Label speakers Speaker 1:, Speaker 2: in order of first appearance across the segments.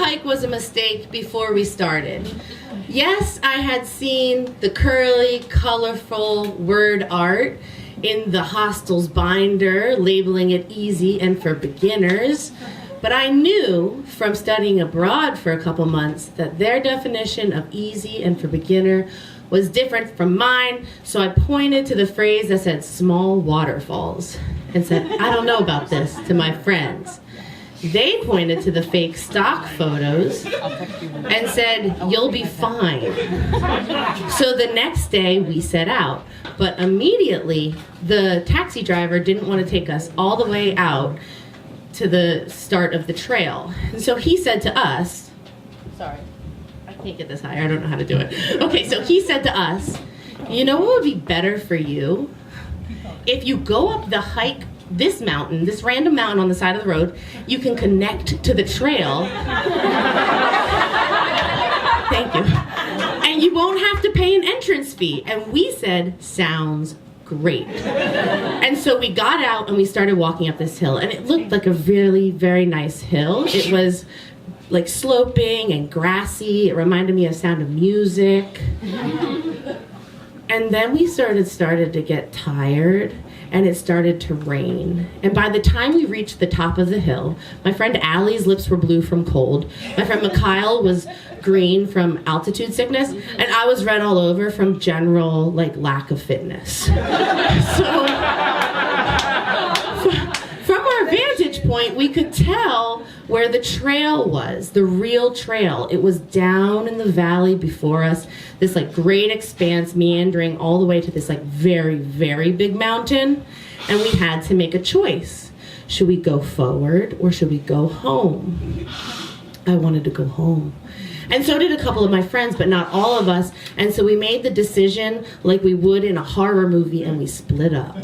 Speaker 1: hike was a mistake before we started. Yes, I had seen the curly, colorful word art in the hostel's binder, labeling it easy and for beginners. But I knew from studying abroad for a couple months that their definition of easy and for beginner was different from mine, so I pointed to the phrase that said small waterfalls and said, I don't know about this, to my friends. They pointed to the fake stock photos and said, you'll be fine. So the next day we set out, but immediately the taxi driver didn't want to take us all the way out to the start of the trail. And so he said to us, sorry, I can't get this higher, I don't know how to do it. Okay, so he said to us, you know what would be better for you? If you go up the hike, this mountain, this random mountain on the side of the road, you can connect to the trail. Thank you. And you won't have to pay an entrance fee. And we said, sounds great. And so we got out and we started walking up this hill, and it looked like a really very nice hill. It was like sloping and grassy. It reminded me of Sound of Music. And then we started to get tired, and it started to rain. And by the time we reached the top of the hill, my friend Allie's lips were blue from cold. My friend Mikhail was green from altitude sickness, and I was red all over from general lack of fitness. So from our vantage point, we could tell where the trail was, the real trail. It was down in the valley before us, this great expanse meandering all the way to this very, very big mountain. And we had to make a choice. Should we go forward or should we go home? I wanted to go home. And so did a couple of my friends, but not all of us. And so we made the decision like we would in a horror movie, and we split up.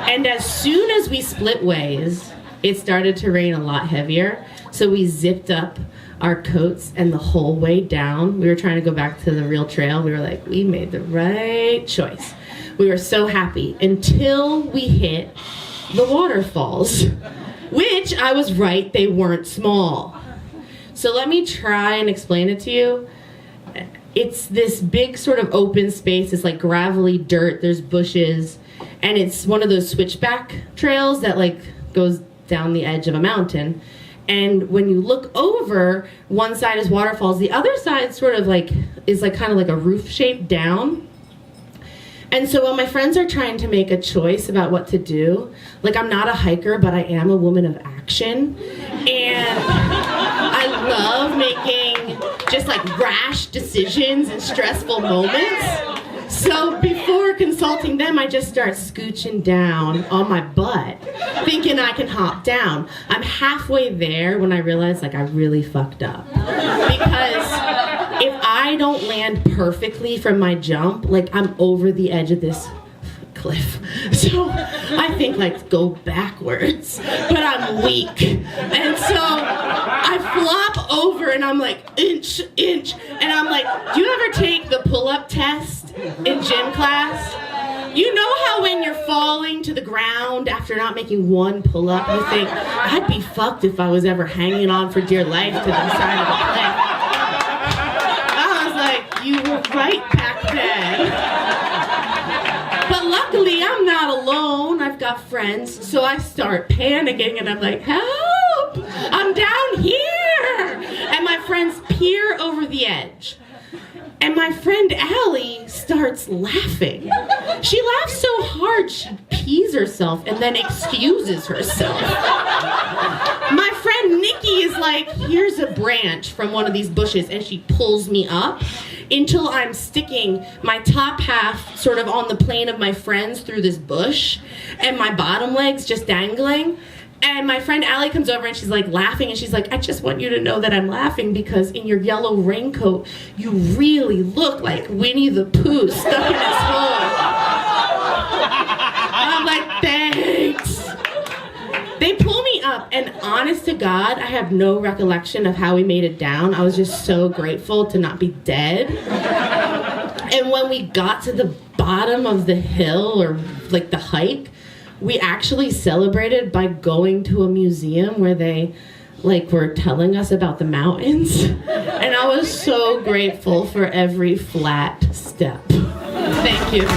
Speaker 1: And as soon as we split ways, it started to rain a lot heavier. So we zipped up our coats, and the whole way down, we were trying to go back to the real trail. We were like, we made the right choice. We were so happy until we hit the waterfalls, which I was right, they weren't small. So let me try and explain it to you. It's this big sort of open space. It's gravelly dirt. There's bushes. And it's one of those switchback trails that goes down the edge of a mountain. And when you look over, one side is waterfalls. The other side sort of is kind of like a roof shape down. And so when my friends are trying to make a choice about what to do, I'm not a hiker, but I am a woman of action. And I love making just rash decisions in stressful moments. So before consulting them, I just start scooching down on my butt, thinking I can hop down. I'm halfway there when I realize I really fucked up. Because if I don't land perfectly from my jump, I'm over the edge of this cliff. So I think go backwards, but I'm weak. And so I flop over and I'm inch, and I'm do you ever take the pull-up test in gym class? You know how when you're falling to the ground after not making one pull-up, you think, I'd be fucked if I was ever hanging on for dear life to the side of a cliff. I was you were right back then. But luckily, I'm not alone. I've got friends. So I start panicking, and I'm help! I'm down here! And my friends peer over the edge. And my friend Allie starts laughing. She laughs so hard, she pees herself and then excuses herself. My friend Nikki is here's a branch from one of these bushes, and she pulls me up until I'm sticking my top half sort of on the plane of my friends through this bush, and my bottom legs just dangling. And my friend Allie comes over and she's laughing, and she's I just want you to know that I'm laughing because in your yellow raincoat, you really look like Winnie the Pooh stuck in his hole. I'm thanks. They pull me up, and honest to God, I have no recollection of how we made it down. I was just so grateful to not be dead. And when we got to the bottom of the hill, or the hike, we actually celebrated by going to a museum where they like were telling us about the mountains. And I was so grateful for every flat step. Thank you.